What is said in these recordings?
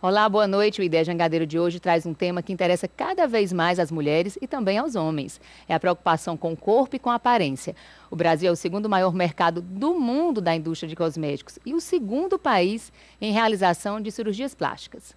Olá, boa noite. O Ideia Jangadeiro de hoje traz um tema que interessa cada vez mais às mulheres e também aos homens. É a preocupação com o corpo e com a aparência. O Brasil é o segundo maior mercado do mundo da indústria de cosméticos e o segundo país em realização de cirurgias plásticas.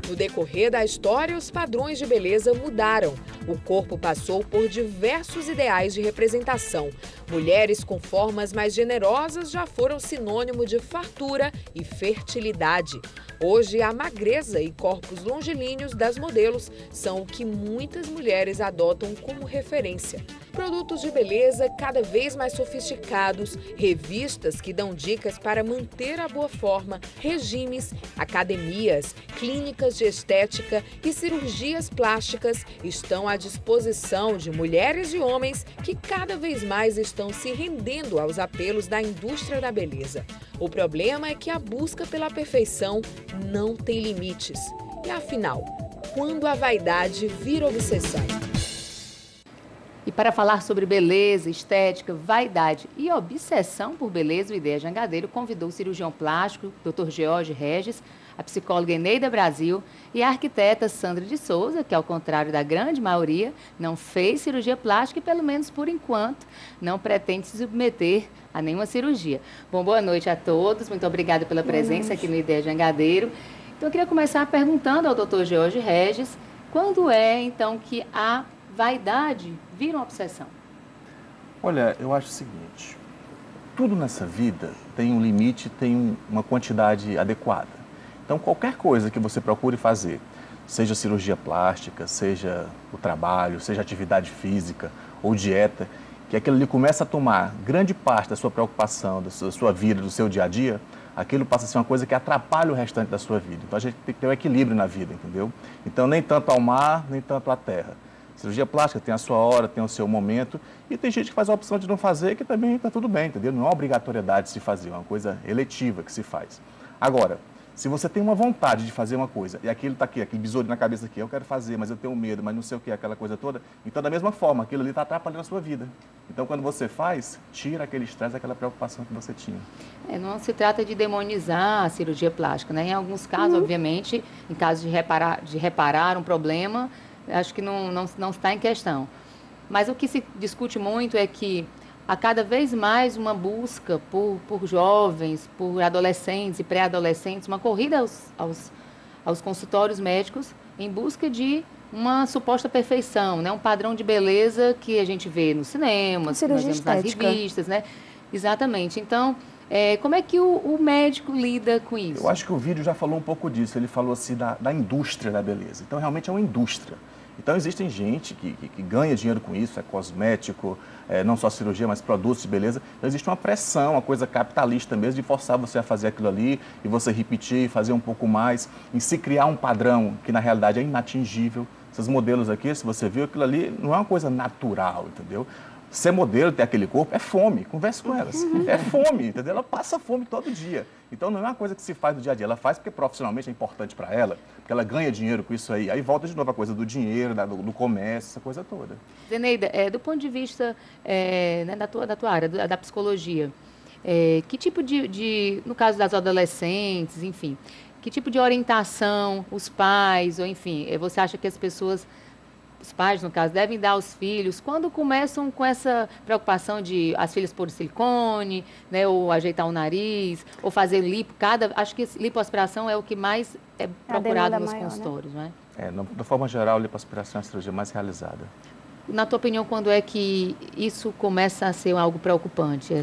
No decorrer da história, os padrões de beleza mudaram. O corpo passou por diversos ideais de representação. Mulheres com formas mais generosas já foram sinônimo de fartura e fertilidade. Hoje, a magreza e corpos longilíneos das modelos são o que muitas mulheres adotam como referência. Produtos de beleza cada vez mais sofisticados, revistas que dão dicas para manter a boa forma, regimes, academias, clínicas de estética e cirurgias plásticas estão à disposição de mulheres e homens que cada vez mais estão se rendendo aos apelos da indústria da beleza. O problema é que a busca pela perfeição não tem limites. E afinal, quando a vaidade vira obsessão? E para falar sobre beleza, estética, vaidade e obsessão por beleza, o Ideia Jangadeiro convidou o cirurgião plástico, Dr. George Regis, a psicóloga Eneida Brasil e a arquiteta Sandra de Souza, que, ao contrário da grande maioria, não fez cirurgia plástica e, pelo menos por enquanto, não pretende se submeter a nenhuma cirurgia. Bom, boa noite a todos. Muito obrigada pela presença aqui no Ideia Jangadeiro. Então, eu queria começar perguntando ao Dr. George Regis, quando é, então, que a vaidade vira uma obsessão? Olha, eu acho o seguinte, tudo nessa vida tem um limite, tem uma quantidade adequada. Então, qualquer coisa que você procure fazer, seja cirurgia plástica, seja o trabalho, seja atividade física ou dieta, que aquilo ali começa a tomar grande parte da sua preocupação, da sua vida, do seu dia a dia, aquilo passa a ser uma coisa que atrapalha o restante da sua vida. Então, a gente tem que ter um equilíbrio na vida, entendeu? Então, nem tanto ao mar, nem tanto à terra. Cirurgia plástica tem a sua hora, tem o seu momento, e tem gente que faz a opção de não fazer, que também está tudo bem, entendeu? Não é uma obrigatoriedade de se fazer, é uma coisa eletiva que se faz. Agora, se você tem uma vontade de fazer uma coisa, e aquilo está aqui, aquele besouro na cabeça aqui, eu quero fazer, mas eu tenho medo, mas não sei o que, aquela coisa toda, então da mesma forma, aquilo ali está atrapalhando a sua vida. Então, quando você faz, tira aquele estresse, aquela preocupação que você tinha. Não se trata de demonizar a cirurgia plástica, né? Em alguns casos, obviamente, em caso de reparar um problema, acho que não está em questão. Mas o que se discute muito é que há cada vez mais uma busca por jovens, por adolescentes e pré-adolescentes, uma corrida aos consultórios médicos em busca de uma suposta perfeição, né? Um padrão de beleza que a gente vê nos cinemas, que nós vemos nas revistas, né? Exatamente. Então, como é que o médico lida com isso? Eu acho que o vídeo já falou um pouco disso. Ele falou assim da indústria da beleza. Então, realmente é uma indústria. Então, existem gente que ganha dinheiro com isso, é cosmético, não só cirurgia, mas produtos de beleza. Então, existe uma pressão, uma coisa capitalista mesmo, de forçar você a fazer aquilo ali e você repetir, fazer um pouco mais, em se criar um padrão que, na realidade, é inatingível. Esses modelos aqui, se você viu, aquilo ali não é uma coisa natural, entendeu? Ser modelo, ter aquele corpo, é fome, converse com elas. É fome, entendeu? Ela passa fome todo dia. Então, não é uma coisa que se faz no dia a dia. Ela faz porque profissionalmente é importante para ela, porque ela ganha dinheiro com isso aí. Aí volta de novo a coisa do dinheiro, do comércio, essa coisa toda. Zeneida, do ponto de vista né, da tua área, da psicologia, que tipo no caso das adolescentes, enfim, que tipo de orientação os pais, ou enfim, você acha que as pessoas... Os pais, no caso, devem dar aos filhos quando começam com essa preocupação de as filhas pôr silicone, né, ou ajeitar o nariz, ou fazer lipo. Acho que lipoaspiração é o que mais é procurado nos consultórios, né? De forma geral, a lipoaspiração é a cirurgia mais realizada. Na tua opinião, quando é que isso começa a ser algo preocupante?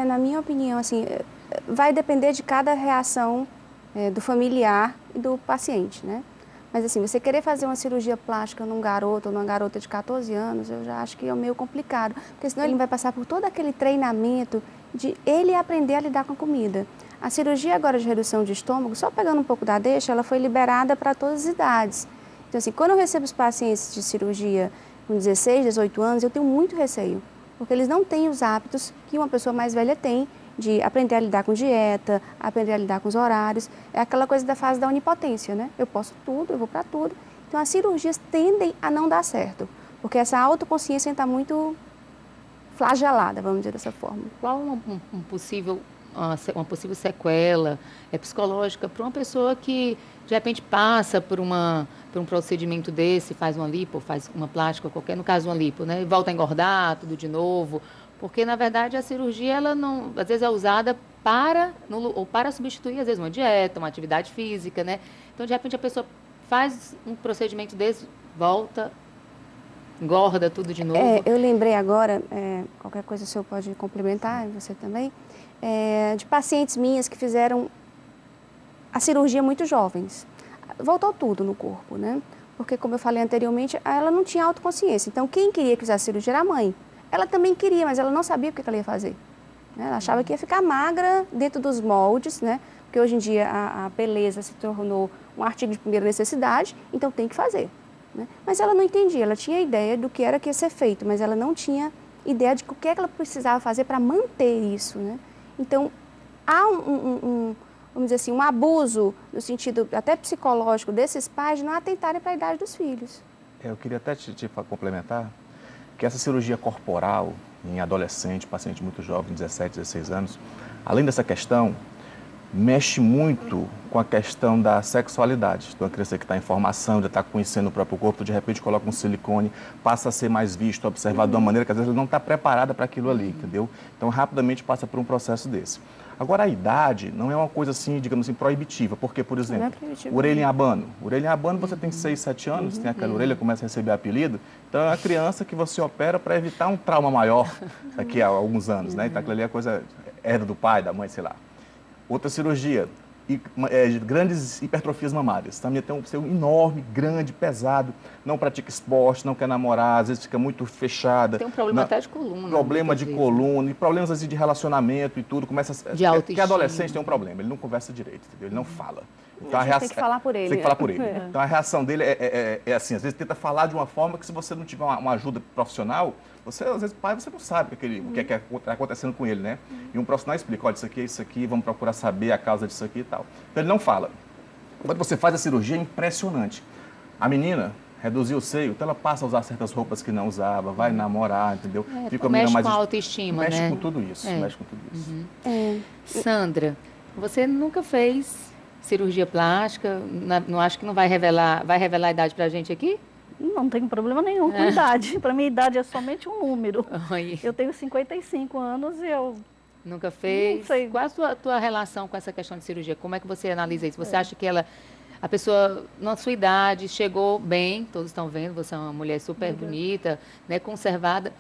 Na minha opinião, assim, vai depender de cada reação do familiar e do paciente, né? Mas assim, você querer fazer uma cirurgia plástica num garoto ou numa garota de 14 anos, eu já acho que é meio complicado. Porque senão ele vai passar por todo aquele treinamento de ele aprender a lidar com a comida. A cirurgia agora de redução de estômago, só pegando um pouco da deixa, ela foi liberada para todas as idades. Então assim, quando eu recebo os pacientes de cirurgia com 16, 18 anos, eu tenho muito receio. Porque eles não têm os hábitos que uma pessoa mais velha tem, de aprender a lidar com dieta, aprender a lidar com os horários. É aquela coisa da fase da onipotência, né? Eu posso tudo, eu vou para tudo. Então, as cirurgias tendem a não dar certo, porque essa autoconsciência está muito flagelada, vamos dizer dessa forma. Qual um possível uma possível sequela psicológica para uma pessoa que, de repente, passa por um procedimento desse, faz uma lipo, faz uma plástica qualquer, no caso uma lipo, né? E volta a engordar tudo de novo, porque, na verdade, a cirurgia, ela não, às vezes é usada para substituir, às vezes, uma dieta, uma atividade física, né? Então, de repente, a pessoa faz um procedimento desse, volta, engorda tudo de novo. Eu lembrei agora, qualquer coisa o senhor pode complementar, você também, de pacientes minhas que fizeram a cirurgia muito jovens. Voltou tudo no corpo, né? Porque, como eu falei anteriormente, ela não tinha autoconsciência. Então, quem queria que fizesse a cirurgia era a mãe. Ela também queria, mas ela não sabia o que ela ia fazer. Ela achava que ia ficar magra dentro dos moldes, né? Porque hoje em dia a beleza se tornou um artigo de primeira necessidade, então tem que fazer. Né? Mas ela não entendia, ela tinha ideia do que era que ia ser feito, mas ela não tinha ideia de o que é que ela precisava fazer para manter isso. Né? Então, há vamos dizer assim, um abuso, no sentido até psicológico, desses pais de não atentarem para a idade dos filhos. Eu queria até te complementar que essa cirurgia corporal em adolescente, paciente muito jovem, 17, 16 anos, além dessa questão, mexe muito com a questão da sexualidade. Então, a criança que está em formação, já está conhecendo o próprio corpo, de repente coloca um silicone, passa a ser mais visto, observado de uma maneira que às vezes ele não está preparada para aquilo ali, entendeu? Então, rapidamente passa por um processo desse. Agora, a idade não é uma coisa assim, digamos assim, proibitiva, porque, por exemplo, orelha em abano. Orelha em abano, você tem 6, 7 anos, tem aquela orelha, começa a receber apelido, então é a criança que você opera para evitar um trauma maior daqui a alguns anos, né? Então, aquilo ali é coisa, herda do pai, da mãe, sei lá. Outra cirurgia, grandes hipertrofias mamárias. Também tem um seio enorme, grande, pesado, não pratica esporte, não quer namorar, às vezes fica muito fechada. Tem um problema até de coluna. Problema de coluna, e problemas às vezes, de relacionamento e tudo. Começa de autoestima. Porque adolescente tem um problema, ele não conversa direito, entendeu? Ele não fala. Então, tem que falar por ele. Tem que falar por ele. Então a reação dele é assim, às vezes tenta falar de uma forma que se você não tiver uma ajuda profissional, você, às vezes, pai, você não sabe o que está acontecendo com ele, né? E um profissional explica, olha, isso aqui, vamos procurar saber a causa disso aqui e tal. Então ele não fala. Quando você faz a cirurgia, é impressionante. A menina reduziu o seio, então ela passa a usar certas roupas que não usava, vai namorar, entendeu? Fica a menina mais com a autoestima, mexe né? com tudo isso, mexe com tudo isso. Sandra, você nunca fez cirurgia plástica? Não acho que não vai revelar a idade pra gente aqui? Não tenho problema nenhum com idade. Para mim, idade é somente um número. Oi. Eu tenho 55 anos e eu... Nunca fez? Não sei. Qual a tua relação com essa questão de cirurgia? Como é que você analisa isso? Você acha que a pessoa, na sua idade, chegou bem, todos estão vendo, você é uma mulher super bonita, né, conservada.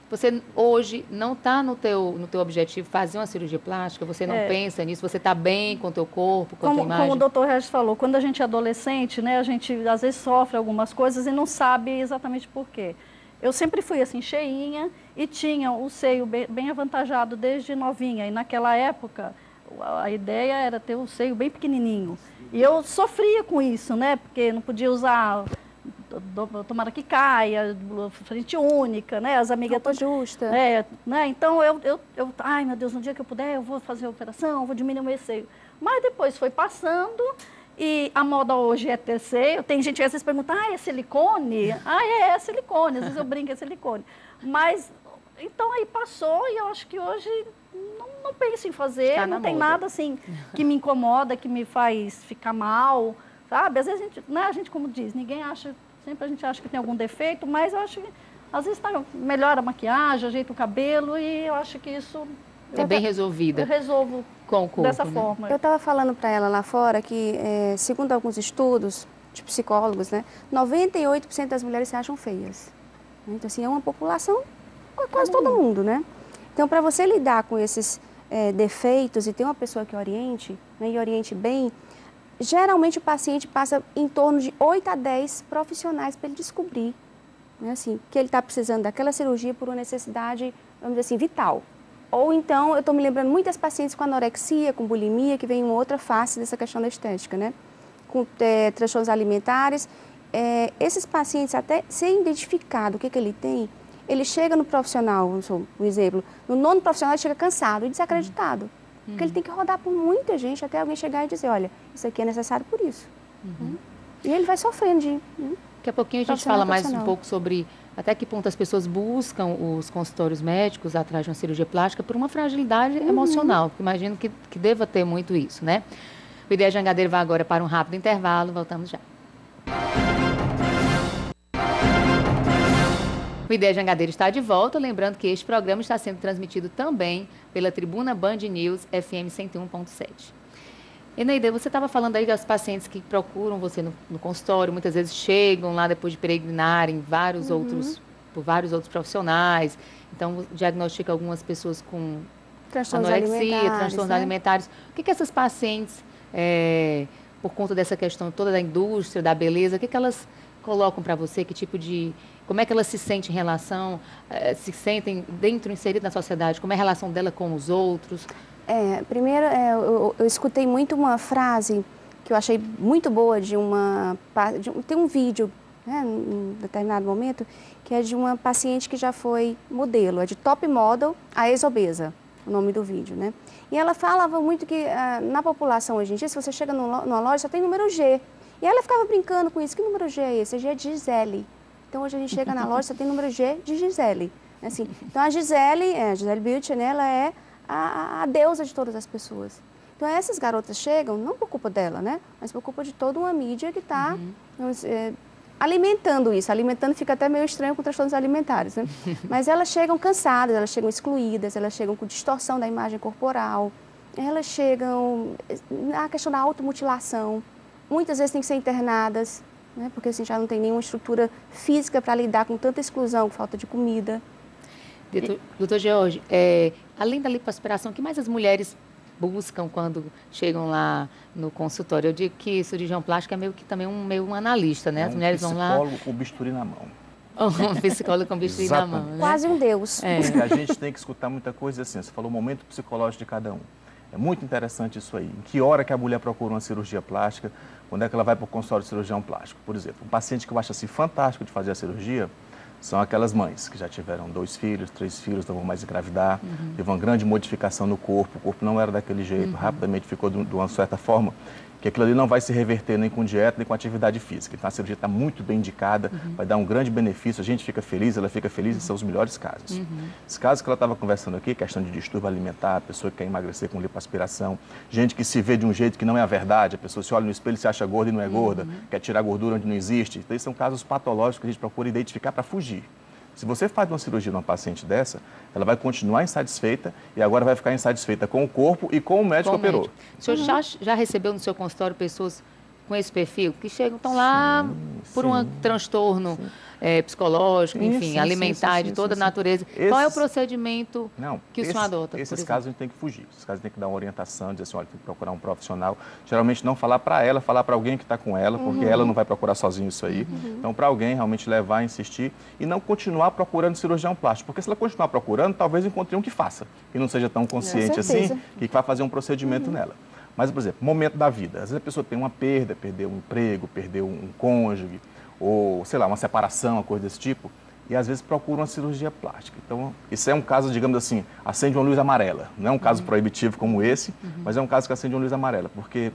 Você hoje não está no teu objetivo fazer uma cirurgia plástica? Você não pensa nisso? Você está bem com o teu corpo, com a tua imagem? Como o doutor Regis falou, quando a gente é adolescente, né, a gente às vezes sofre algumas coisas e não sabe exatamente por quê. Eu sempre fui assim, cheinha e tinha o seio bem avantajado desde novinha. E naquela época, a ideia era ter o seio bem pequenininho. E eu sofria com isso, né, porque não podia usar... tomara que caia, frente única, né? As amigas... Roupa justa. Né? Então, ai, meu Deus, no dia que eu puder, eu vou fazer a operação, vou diminuir o seio. Mas depois foi passando e a moda hoje é ter seio. Tem gente que às vezes pergunta, é silicone? É silicone, às vezes eu brinco, é silicone. Mas, então aí passou e eu acho que hoje não penso em fazer, Tá não tem moda. nada assim que me incomoda, que me faz ficar mal, sabe? Às vezes a gente como diz, ninguém acha... Sempre a gente acha que tem algum defeito, mas eu acho que às vezes melhora a maquiagem, ajeita o cabelo e eu acho que isso... É bem resolvida. Eu resolvo com o corpo, dessa né? forma. Eu estava falando para ela lá fora que, segundo alguns estudos de psicólogos, né, 98% das mulheres se acham feias. Então, assim, é uma população, quase todo mundo, né? Então, para você lidar com esses defeitos e ter uma pessoa que oriente, né, e oriente bem, geralmente o paciente passa em torno de 8 a 10 profissionais para ele descobrir, né, assim, que ele está precisando daquela cirurgia por uma necessidade, vamos dizer assim, vital. Ou então, eu estou me lembrando muitas pacientes com anorexia, com bulimia, que vem uma outra face dessa questão da estética, né? Com transtornos alimentares. Esses pacientes, até ser identificado o que ele tem, ele chega no profissional, um exemplo, no nono profissional ele chega cansado e desacreditado. Porque ele tem que rodar por muita gente até alguém chegar e dizer, olha, isso aqui é necessário por isso. E ele vai sofrendo de... Daqui a pouquinho a gente fala mais um pouco sobre até que ponto as pessoas buscam os consultórios médicos atrás de uma cirurgia plástica por uma fragilidade emocional. Imagino que deva ter muito isso, né? O Ideia Jangadeiro vai agora para um rápido intervalo. Voltamos já. O Ideia Jangadeiro está de volta. Lembrando que este programa está sendo transmitido também pela Tribuna Band News FM 101.7. Eneida, você estava falando aí das pacientes que procuram você no consultório, muitas vezes chegam lá depois de peregrinarem por vários outros profissionais. Então, diagnostica algumas pessoas com anorexia, transtornos alimentares. O que essas pacientes, por conta dessa questão toda da indústria, da beleza, o que elas colocam para você? Que tipo de... Como é que elas se sentem em relação, se sentem inseridas na sociedade? Como é a relação dela com os outros? Primeiro, eu escutei muito uma frase que eu achei muito boa tem um vídeo, né, em determinado momento, que é de uma paciente que já foi modelo, é de top model a ex-obesa, o nome do vídeo, né? E ela falava muito que na população hoje em dia, se você chega numa loja, só tem número G. E ela ficava brincando com isso, que número G é esse? G é de Gisele. Então hoje a gente chega na loja, só tem número G de Gisele. Assim, então a Gisele Beauty, né, ela é a deusa de todas as pessoas. Então essas garotas chegam, não por culpa dela, né? Mas por culpa de toda uma mídia que está alimentando isso. Alimentando fica até meio estranho com transtornos alimentares, né? Mas elas chegam cansadas, elas chegam excluídas, elas chegam com distorção da imagem corporal, elas chegam a questão da automutilação. Muitas vezes têm que ser internadas, né? Porque assim, já não tem nenhuma estrutura física para lidar com tanta exclusão, falta de comida. Doutor George, além da lipoaspiração, o que mais as mulheres buscam quando chegam lá no consultório? Eu digo que cirurgião plástico é meio que também um analista, né? As mulheres vão lá... psicólogo com bisturi na mão. Um psicólogo com bisturi na mão, né? Quase um deus. Porque a gente tem que escutar muita coisa assim. Você falou o momento psicológico de cada um. É muito interessante isso aí. Em que hora que a mulher procura uma cirurgia plástica? Quando é que ela vai para o consultório de cirurgião plástico? Por exemplo, um paciente que eu acho assim fantástico de fazer a cirurgia são aquelas mães que já tiveram 2 filhos, 3 filhos, não vão mais engravidar, teve uma grande modificação no corpo, o corpo não era daquele jeito, rapidamente ficou de uma certa forma, que aquilo ali não vai se reverter nem com dieta, nem com atividade física. Então a cirurgia está muito bem indicada, vai dar um grande benefício, a gente fica feliz, ela fica feliz, são os melhores casos. Os casos que ela estava conversando aqui, questão de distúrbio alimentar, a pessoa que quer emagrecer com lipoaspiração, gente que se vê de um jeito que não é a verdade, a pessoa se olha no espelho e se acha gorda e não é gorda, quer tirar gordura onde não existe. Então, esses são casos patológicos que a gente procura identificar para fugir. Se você faz uma cirurgia numa paciente dessa, ela vai continuar insatisfeita e agora vai ficar insatisfeita com o corpo e com o médico que operou. O senhor já recebeu no seu consultório pessoas com esse perfil que estão lá por um transtorno psicológico, enfim, alimentar de toda natureza? Qual é o procedimento que o senhor adota? Esses casos a gente tem que fugir. Esses casos tem que dar uma orientação, dizer assim, olha, tem que procurar um profissional. Geralmente não falar para ela, falar para alguém que está com ela, porque ela não vai procurar sozinho isso aí. Então, para alguém realmente levar, insistir e não continuar procurando cirurgião plástico. Porque se ela continuar procurando, talvez encontre um que faça, que não seja tão consciente assim, que vai fazer um procedimento nela. Mas, por exemplo, momento da vida. Às vezes a pessoa tem uma perda, perdeu um emprego, perdeu um cônjuge, ou, sei lá, uma separação, uma coisa desse tipo, e às vezes procura uma cirurgia plástica. Então, isso é um caso, digamos assim, acende uma luz amarela. Não é um caso proibitivo como esse, mas é um caso que acende uma luz amarela, porque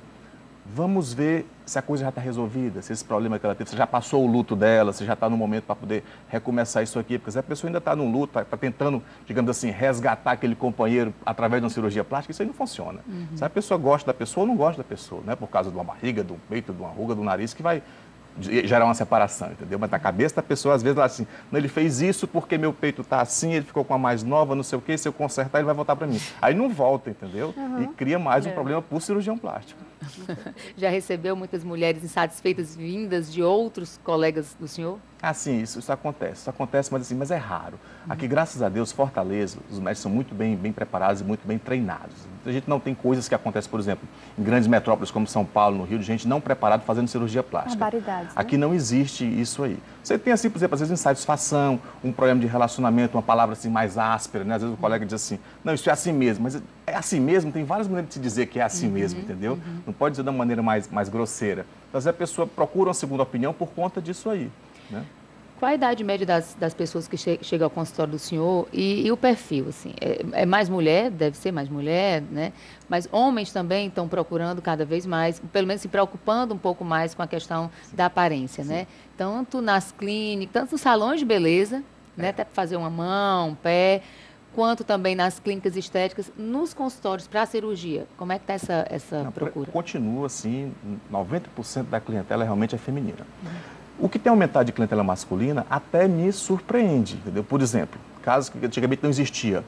vamos ver se a coisa já está resolvida, se esse problema que ela teve, se já passou o luto dela, se já está no momento para poder recomeçar isso aqui, porque se a pessoa ainda está num luto, está tentando, digamos assim, resgatar aquele companheiro através de uma cirurgia plástica, isso aí não funciona. Se a pessoa gosta da pessoa ou não gosta da pessoa, não é por causa de uma barriga, de um peito, de uma ruga, do nariz que vai gerar uma separação, entendeu? Mas na cabeça da pessoa, às vezes, ela assim, não, ele fez isso porque meu peito está assim, ele ficou com a mais nova, não sei o quê, se eu consertar, ele vai voltar para mim. Aí não volta, entendeu? E cria mais um problema por cirurgião plástico. Já recebeu muitas mulheres insatisfeitas vindas de outros colegas do senhor? Ah, sim, isso acontece, mas é raro. Aqui, graças a Deus, Fortaleza, os médicos são muito bem preparados e muito bem treinados. A gente não tem coisas que acontecem, por exemplo, em grandes metrópoles como São Paulo, no Rio, de gente não preparada fazendo cirurgia plástica. Barbaridades, né? Aqui não existe isso aí. Você tem, assim, por exemplo, às vezes insatisfação, um problema de relacionamento, uma palavra assim mais áspera, né? Às vezes o colega diz assim, não, isso é assim mesmo, mas é assim mesmo, tem várias maneiras de se dizer que é assim mesmo, entendeu? Não pode dizer de uma maneira mais grosseira. Então, às vezes a pessoa procura uma segunda opinião por conta disso aí, né? Qual a idade média das pessoas que chegam ao consultório do senhor e o perfil, assim? É mais mulher? Deve ser mais mulher, né? Mas homens também estão procurando cada vez mais, pelo menos se preocupando um pouco mais com a questão da aparência, né? Tanto nas clínicas, tanto nos salões de beleza, né? Até para fazer uma mão, um pé, quanto também nas clínicas estéticas, nos consultórios para cirurgia. Como é que está essa procura? Continua assim, 90% da clientela realmente é feminina. O que tem aumentado de clientela masculina até me surpreende, entendeu? Por exemplo, casos que antigamente não existia.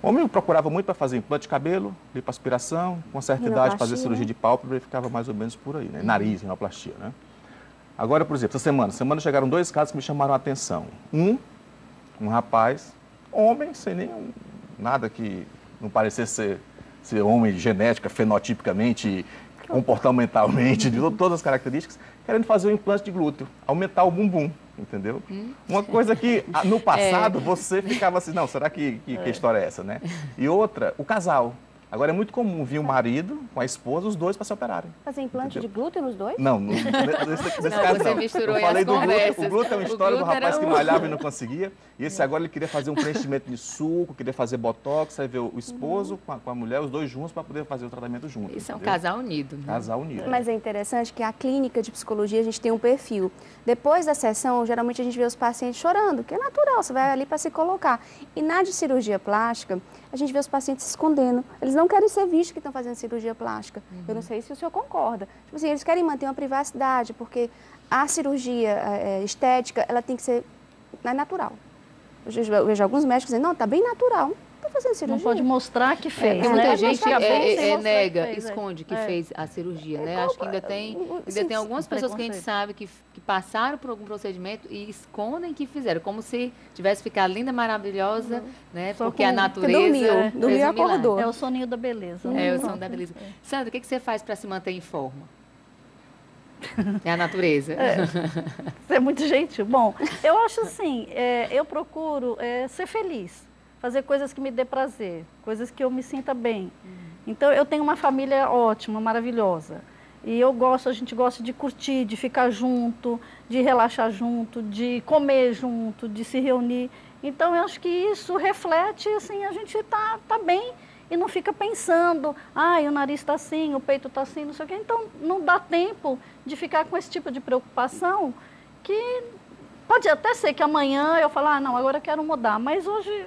O homem procurava muito para fazer implante de cabelo, lipoaspiração, com certa idade fazer cirurgia de pálpebra e ficava mais ou menos por aí, né? Nariz, rinoplastia, né? Agora, por exemplo, essa semana chegaram 2 casos que me chamaram a atenção. Um rapaz, homem, sem nenhum, nada que não parecesse ser homem genética, fenotipicamente, comportamentalmente, de todas as características, querendo fazer um implante de glúteo, aumentar o bumbum, entendeu? Uma coisa que no passado você ficava assim, não, será que história é essa, né? E outra, o casal. Agora é muito comum vir o marido com a esposa, os dois para se operarem. Fazer implante de glúteo nos dois? Não, nesse caso você não. misturou Eu falei do conversas. glúteo. O glúteo é uma história do rapaz que malhava e não conseguia. E esse agora ele queria fazer um preenchimento de suco, queria fazer botox, aí ver o esposo com a mulher, os dois juntos para poder fazer o tratamento juntos. Isso é um casal unido. Né? Casal unido. Mas é interessante que a clínica de psicologia a gente tem um perfil. Depois da sessão, geralmente a gente vê os pacientes chorando, que é natural, você vai ali para se colocar. E na de cirurgia plástica, a gente vê os pacientes se escondendo. Eles não querem ser vistos que estão fazendo cirurgia plástica. Eu não sei se o senhor concorda. Tipo assim, eles querem manter uma privacidade, porque a cirurgia estética, ela tem que ser natural. Eu vejo alguns médicos dizendo, não, está bem natural. Não está fazendo cirurgia. Não pode mostrar que fez, Muita né? gente nega, fez, esconde que fez a cirurgia, né? Acho que ainda tem algumas pessoas que a gente sabe que passaram por algum procedimento e escondem que fizeram, como se tivesse ficado linda, maravilhosa, né? Porque a natureza dormiu e acordou. É o soninho da beleza. É o sono da beleza. Sandra, o que você faz para se manter em forma? É a natureza. Você é muito gentil. Bom, eu acho assim, eu procuro ser feliz, fazer coisas que me dê prazer, coisas que eu me sinta bem. Então, eu tenho uma família ótima, maravilhosa. E a gente gosta de curtir, de ficar junto, de relaxar junto, de comer junto, de se reunir. Então, eu acho que isso reflete, assim, a gente tá bem e não fica pensando, o nariz está assim, o peito está assim, não sei o quê. Então, não dá tempo de ficar com esse tipo de preocupação que pode até ser que amanhã eu fale, não, agora eu quero mudar, mas hoje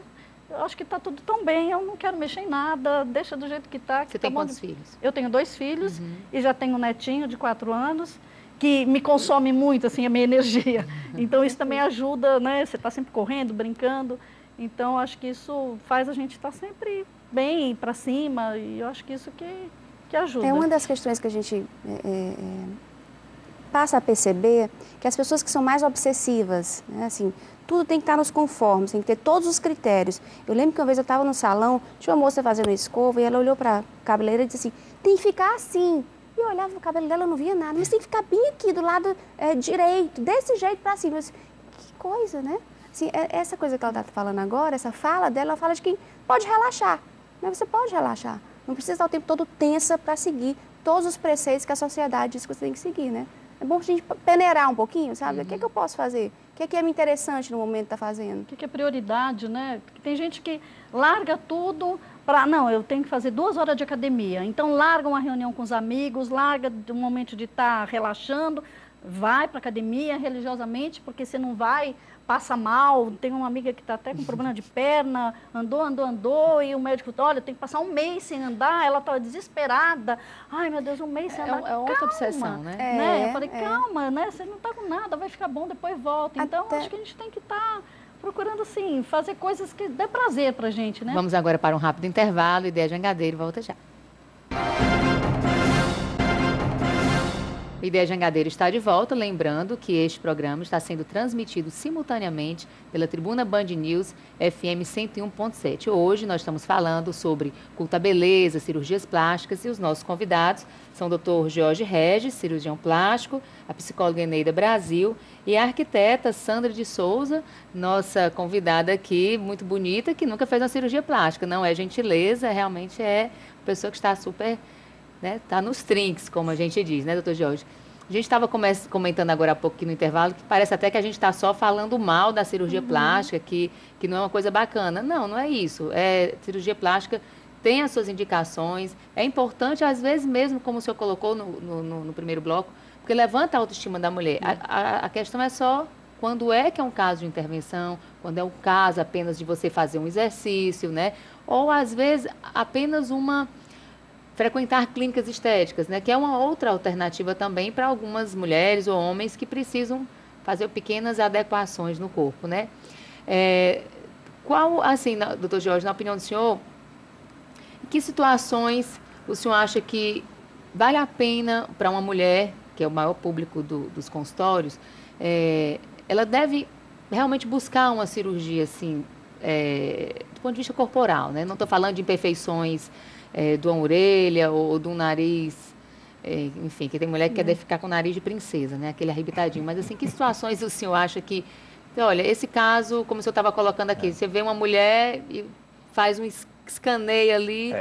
eu acho que está tudo tão bem, eu não quero mexer em nada, deixa do jeito que está. Você tem quantos filhos? Eu tenho 2 filhos e já tenho um netinho de 4 anos, que me consome muito, assim, a minha energia. Então, isso também ajuda, né? Você está sempre correndo, brincando. Então, acho que isso faz a gente estar sempre bem, para cima, e eu acho que isso que ajuda. É uma das questões que a gente passa a perceber, que as pessoas que são mais obsessivas, né, assim, tudo tem que estar nos conformes, tem que ter todos os critérios. Eu lembro que uma vez eu estava no salão, tinha uma moça fazendo uma escova, e ela olhou para a cabeleireira e disse assim, tem que ficar assim. E eu olhava o cabelo dela, eu não via nada, mas tem que ficar bem aqui, do lado direito, desse jeito para cima. Eu disse, que coisa, né? Assim, essa coisa que ela está falando agora, essa fala dela, ela fala de quem pode relaxar. Né? Você pode relaxar. Não precisa estar o tempo todo tensa para seguir todos os preceitos que a sociedade diz que você tem que seguir, né? É bom a gente peneirar um pouquinho, sabe? O que é que eu posso fazer? O que é interessante no momento de estar fazendo? O que é prioridade, né? Porque tem gente que larga tudo para... Não, eu tenho que fazer 2 horas de academia. Então, larga uma reunião com os amigos, larga um momento de estar relaxando, vai para a academia religiosamente, porque você não vai... passa mal, tem uma amiga que está até com problema de perna, andou, e o médico, olha, tem que passar 1 mês sem andar, ela estava desesperada. Ai, meu Deus, 1 mês sem andar. É outra obsessão, né? Eu falei, calma, né? Você não está com nada, vai ficar bom, depois volta. Então, acho que a gente tem que estar procurando, assim, fazer coisas que dê prazer pra gente, né? Vamos agora para um rápido intervalo, Ideia Jangadeiro, volta já. O Ideia Jangadeiro está de volta, lembrando que este programa está sendo transmitido simultaneamente pela Tribuna Band News FM 101.7. Hoje nós estamos falando sobre culto à beleza, cirurgias plásticas, e os nossos convidados são o Dr. Jorge Regis, cirurgião plástico, a psicóloga Eneida Brasil e a arquiteta Sandra de Souza, nossa convidada aqui, muito bonita, que nunca fez uma cirurgia plástica. Não é gentileza, realmente é uma pessoa que está super... né? Tá nos trinques, como a gente diz, né, doutor Jorge? A gente estava comentando agora há pouco aqui no intervalo que parece até que a gente está só falando mal da cirurgia plástica, que não é uma coisa bacana. Não, não é isso. Cirurgia plástica tem as suas indicações. É importante, às vezes mesmo, como o senhor colocou no primeiro bloco, porque levanta a autoestima da mulher. A questão é só quando é que é um caso de intervenção, quando é um caso apenas de você fazer um exercício, né? Ou, às vezes, apenas frequentar clínicas estéticas, né? Que é uma outra alternativa também para algumas mulheres ou homens que precisam fazer pequenas adequações no corpo, né? Qual, assim, doutor Jorge, na opinião do senhor, em que situações o senhor acha que vale a pena para uma mulher, que é o maior público dos consultórios, ela deve realmente buscar uma cirurgia, assim, do ponto de vista corporal, né? Não estou falando de imperfeições de uma orelha ou de um nariz, enfim, que tem mulher que quer ficar com o nariz de princesa, né? Aquele arrebitadinho. Mas, assim, que situações o senhor acha que... Olha, esse caso, como o senhor estava colocando aqui, você vê uma mulher e faz um escaneio ali,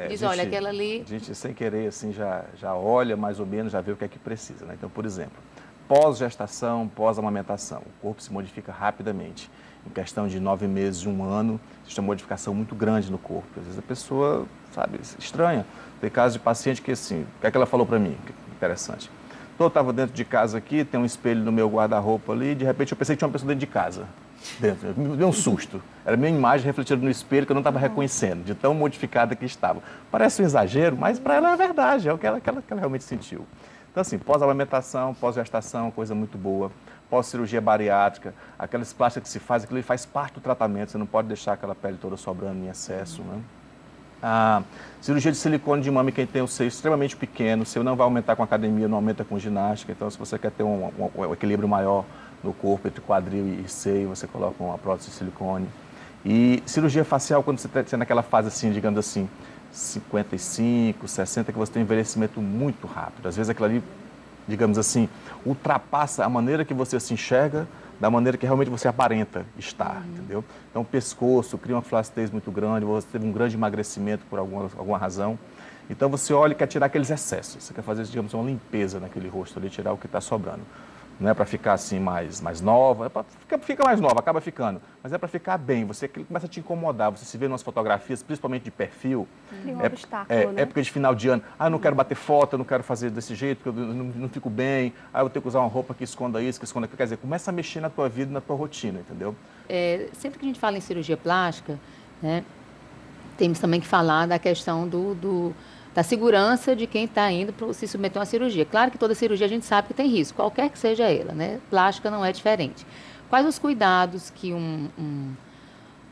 diz, olha, aquela ali... A gente, sem querer, assim, já olha mais ou menos, já vê o que é que precisa, né? Então, por exemplo, pós-gestação, pós-amamentação, o corpo se modifica rapidamente. Em questão de 9 meses, 1 ano, existe uma modificação muito grande no corpo. Às vezes a pessoa, sabe, estranha. Tem casos de paciente que, assim, o que é que ela falou para mim? Interessante. Então, eu estava dentro de casa aqui, tem um espelho no meu guarda-roupa ali, e de repente eu pensei que tinha uma pessoa dentro de casa. Dentro. Me deu um susto. Era a minha imagem refletida no espelho que eu não estava reconhecendo, de tão modificada que estava. Parece um exagero, mas para ela é verdade, é o que ela realmente sentiu. Então, assim, pós-amamentação, pós-gestação, coisa muito boa. Pós-cirurgia bariátrica, aquelas plásticas que se faz, aquilo faz parte do tratamento, você não pode deixar aquela pele toda sobrando em excesso, né? A cirurgia de silicone de mama, quem tem o seio extremamente pequeno, o seio não vai aumentar com academia, não aumenta com ginástica, então se você quer ter um equilíbrio maior no corpo, entre quadril e seio, você coloca uma prótese de silicone. E cirurgia facial, quando você está naquela fase assim, digamos assim, 55, 60, que você tem um envelhecimento muito rápido. Às vezes aquilo ali, digamos assim, ultrapassa a maneira que você se enxerga da maneira que realmente você aparenta estar, entendeu? Então, o pescoço cria uma flacidez muito grande, você teve um grande emagrecimento por alguma razão. Então, você olha e quer tirar aqueles excessos. Você quer fazer, digamos, uma limpeza naquele rosto ali, tirar o que está sobrando. Não é para ficar assim mais nova, fica mais nova, acaba ficando. Mas é para ficar bem, você começa a te incomodar, você se vê nas fotografias, principalmente de perfil. Tem um obstáculo, né? Época de final de ano, eu não quero bater foto, eu não quero fazer desse jeito, porque eu não fico bem, eu tenho que usar uma roupa que esconda isso, que esconda aquilo. Quer dizer, começa a mexer na tua vida, na tua rotina, entendeu? Sempre que a gente fala em cirurgia plástica, né, temos também que falar da questão da segurança de quem está indo para se submeter a uma cirurgia. Claro que toda cirurgia a gente sabe que tem risco, qualquer que seja ela, né? Plástica não é diferente. Quais os cuidados que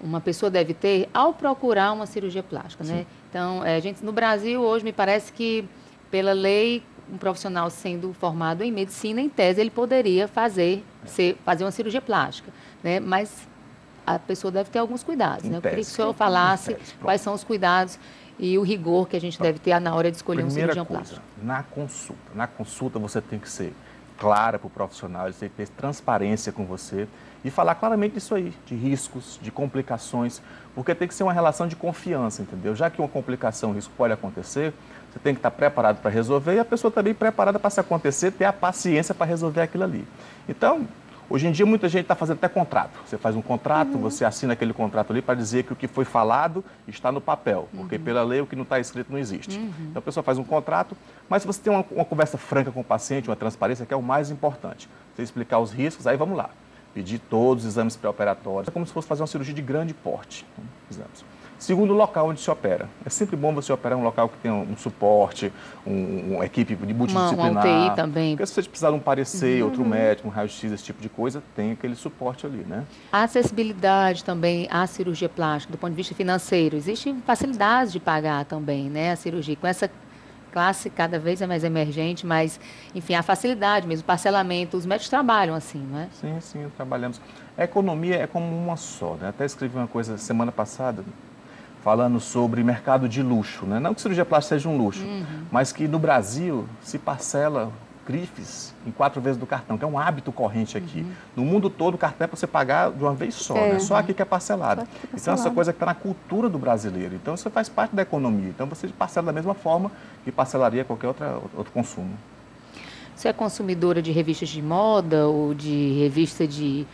uma pessoa deve ter ao procurar uma cirurgia plástica, né? Então, no Brasil, hoje, me parece que, pela lei, um profissional sendo formado em medicina, em tese, ele poderia fazer uma cirurgia plástica, né? Mas a pessoa deve ter alguns cuidados, né? Eu queria que o senhor falasse quais são os cuidados e o rigor que a gente deve ter na hora de escolher um cirurgião plástico. Na consulta você tem que ser clara para o profissional, ele tem que ter transparência com você e falar claramente disso aí, de riscos, de complicações, porque tem que ser uma relação de confiança, entendeu? Já que uma complicação, um risco pode acontecer, você tem que estar preparado para resolver e a pessoa também preparada para se acontecer, ter a paciência para resolver aquilo ali. Então, hoje em dia, muita gente está fazendo até contrato. Você faz um contrato, você assina aquele contrato ali para dizer que o que foi falado está no papel, porque pela lei o que não está escrito não existe. Então, a pessoa faz um contrato, mas se você tem uma conversa franca com o paciente, uma transparência, que é o mais importante. Você explicar os riscos, aí vamos lá. Pedir todos os exames pré-operatórios. É como se fosse fazer uma cirurgia de grande porte. Exames. Segundo, o local onde se opera. É sempre bom você operar em um local que tenha um suporte, uma equipe de multidisciplinar. Uma UTI também. Porque se você precisar de um parecer, outro médico, um raio-x, esse tipo de coisa, tem aquele suporte ali, né? A acessibilidade também à cirurgia plástica, do ponto de vista financeiro. Existem facilidades de pagar também, né, a cirurgia. Com essa classe cada vez é mais emergente, mas, enfim, a facilidade mesmo, o parcelamento, os médicos trabalham assim, não é? Sim, trabalhamos. A economia é como uma só, né? Até escrevi uma coisa semana passada, falando sobre mercado de luxo, né? Não que cirurgia plástica seja um luxo, mas que no Brasil se parcela grifes em 4 vezes do cartão, que é um hábito corrente aqui. No mundo todo, o cartão é para você pagar de uma vez só, né? Só aqui que é parcelado. Então, essa coisa que está na cultura do brasileiro. Então, isso faz parte da economia. Então, você parcela da mesma forma que parcelaria qualquer outro consumo. Você é consumidora de revistas de moda ou de revista de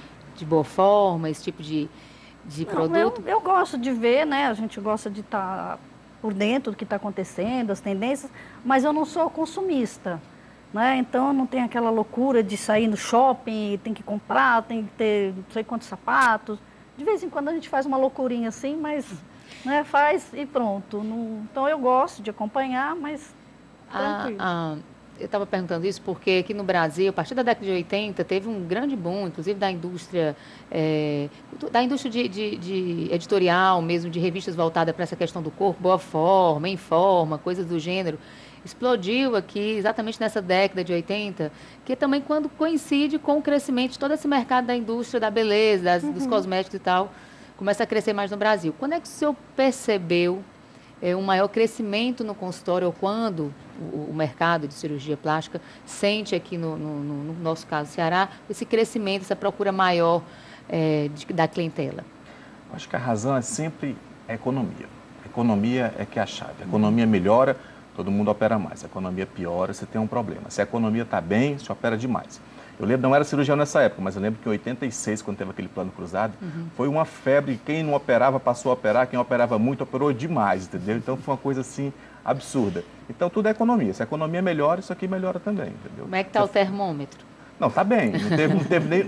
boa forma, esse tipo de produto? Eu gosto de ver, né? A gente gosta de estar por dentro do que está acontecendo, as tendências, mas eu não sou consumista, né? Então eu não tenho aquela loucura de sair no shopping, tem que comprar, tem que ter não sei quantos sapatos. De vez em quando a gente faz uma loucurinha assim, mas né, faz e pronto. Então eu gosto de acompanhar, mas tranquilo. Eu estava perguntando isso porque aqui no Brasil, a partir da década de 80, teve um grande boom, inclusive da indústria de editorial mesmo, de revistas voltadas para essa questão do corpo, boa forma, em forma, coisas do gênero. Explodiu aqui exatamente nessa década de 80, que também quando coincide com o crescimento de todo esse mercado da indústria da beleza, dos cosméticos e tal, começa a crescer mais no Brasil. Quando é que o senhor percebeu um maior crescimento no consultório, ou quando o mercado de cirurgia plástica sente aqui no nosso caso Ceará, esse crescimento, essa procura maior da clientela? Acho que a razão é sempre a economia. A economia é que é a chave. A economia melhora, todo mundo opera mais. A economia piora, você tem um problema. Se a economia está bem, você opera demais. Eu lembro, não era cirurgião nessa época, mas eu lembro que em 86, quando teve aquele plano cruzado, foi uma febre. Quem não operava passou a operar, quem operava muito operou demais, entendeu? Então foi uma coisa assim absurda. Então tudo é economia. Se a economia melhora, isso aqui melhora também, entendeu? Como é que está o termômetro? Não, está bem. Não teve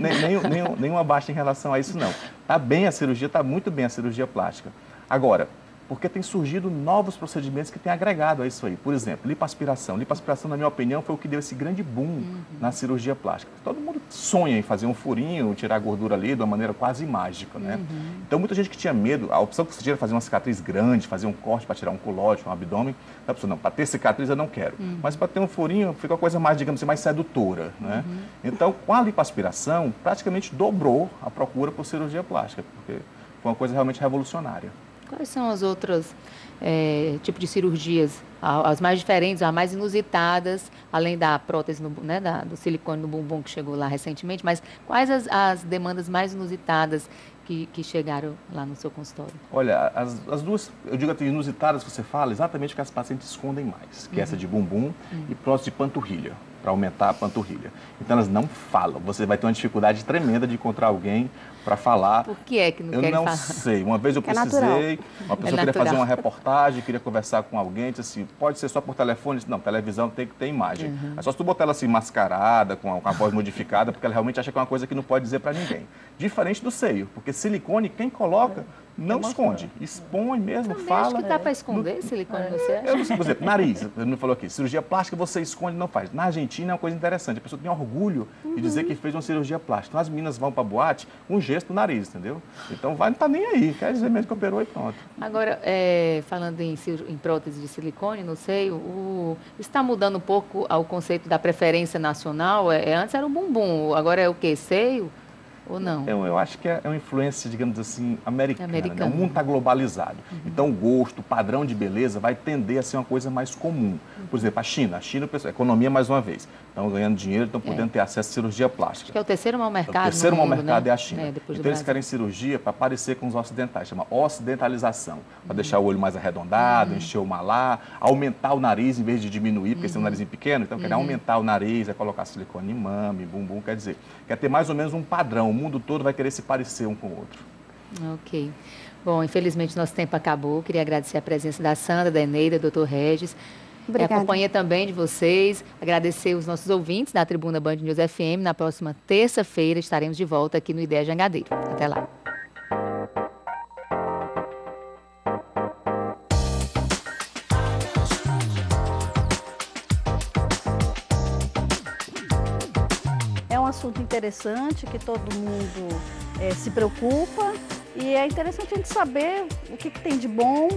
nenhuma baixa em relação a isso, não. Está bem a cirurgia, está muito bem a cirurgia plástica. Agora, porque tem surgido novos procedimentos que têm agregado a isso aí. Por exemplo, lipoaspiração. Lipoaspiração, na minha opinião, foi o que deu esse grande boom na cirurgia plástica. Todo mundo sonha em fazer um furinho, tirar a gordura ali de uma maneira quase mágica, né? Então, muita gente que tinha medo, a opção que você tinha era fazer uma cicatriz grande, fazer um corte para tirar um culóide, um abdômen. A pessoa, não, para ter cicatriz eu não quero. Mas para ter um furinho, fica uma coisa mais, digamos assim, mais sedutora, né? Então, com a lipoaspiração, praticamente dobrou a procura por cirurgia plástica, porque foi uma coisa realmente revolucionária. Quais são as outras tipos de cirurgias, as mais diferentes, as mais inusitadas, além da prótese, do silicone no bumbum que chegou lá recentemente, mas quais as demandas mais inusitadas que chegaram lá no seu consultório? Olha, as duas, eu digo até inusitadas que você fala, exatamente que as pacientes escondem mais, que é essa de bumbum e prótese de panturrilha, para aumentar a panturrilha. Então elas não falam, você vai ter uma dificuldade tremenda de encontrar alguém para falar. Por que é que não querem falar? Eu não sei. Uma vez eu precisei, uma pessoa queria fazer uma reportagem, queria conversar com alguém, disse assim, pode ser só por telefone? Disse, não, televisão tem que ter imagem. É só se tu botar ela assim mascarada, com a voz modificada, porque ela realmente acha que é uma coisa que não pode dizer para ninguém. Diferente do seio, porque silicone, quem coloca, não esconde. Expõe mesmo, também fala. Acho que dá para esconder silicone, você acha? Eu não sei, por exemplo, nariz, ele me falou aqui, cirurgia plástica você esconde, não faz. Na Argentina é uma coisa interessante, a pessoa tem orgulho de dizer que fez uma cirurgia plástica. Então as meninas vão para boate, um gesto do nariz, entendeu? Então não tá nem aí, quer dizer mesmo que operou e pronto. Agora, falando em prótese de silicone no seio, está mudando um pouco o conceito da preferência nacional? Antes era o bumbum, agora é o quê? Seio? Ou não? Eu acho que é uma influência, digamos assim, americana. Né? O mundo está globalizado. Então, o gosto, o padrão de beleza vai tender a ser uma coisa mais comum. Por exemplo, a China, economia mais uma vez. Estão ganhando dinheiro, estão podendo ter acesso à cirurgia plástica. Acho que é o terceiro maior mercado. O terceiro maior mercado, né? É a China. Então, eles querem cirurgia para parecer com os ocidentais, chama ocidentalização. Para deixar o olho mais arredondado, encher o malar, aumentar o nariz em vez de diminuir, porque tem um narizinho pequeno. Então, querem aumentar o nariz, colocar silicone em mama, em bumbum, quer dizer, quer ter mais ou menos um padrão. O mundo todo vai querer se parecer um com o outro. Ok. Bom, infelizmente nosso tempo acabou. Queria agradecer a presença da Sandra, da Eneida, do Dr. Regis. Obrigada. A companhia também de vocês. Agradecer os nossos ouvintes da Tribuna Band News FM. Na próxima terça-feira estaremos de volta aqui no Ideia Jangadeiro. Até lá. É um assunto interessante que todo mundo se preocupa e é interessante a gente saber o que tem de bom,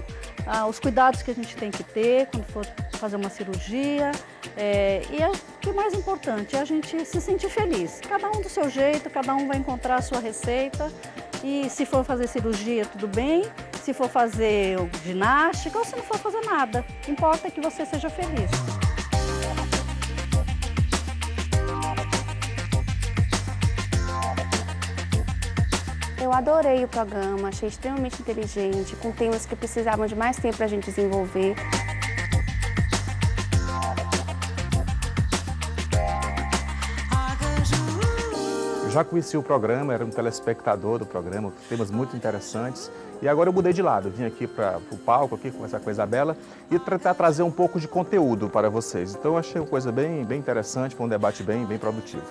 os cuidados que a gente tem que ter quando for fazer uma cirurgia e o que é mais importante é a gente se sentir feliz. Cada um do seu jeito, cada um vai encontrar a sua receita e se for fazer cirurgia, tudo bem, se for fazer ginástica ou se não for fazer nada, o que importa é que você seja feliz. Eu adorei o programa, achei extremamente inteligente, com temas que precisavam de mais tempo para a gente desenvolver. já conheci o programa, era um telespectador do programa, temas muito interessantes. E agora eu mudei de lado, vim aqui para o palco, aqui conversar com a Isabela e tentar trazer um pouco de conteúdo para vocês. Então eu achei uma coisa bem interessante, foi um debate bem produtivo.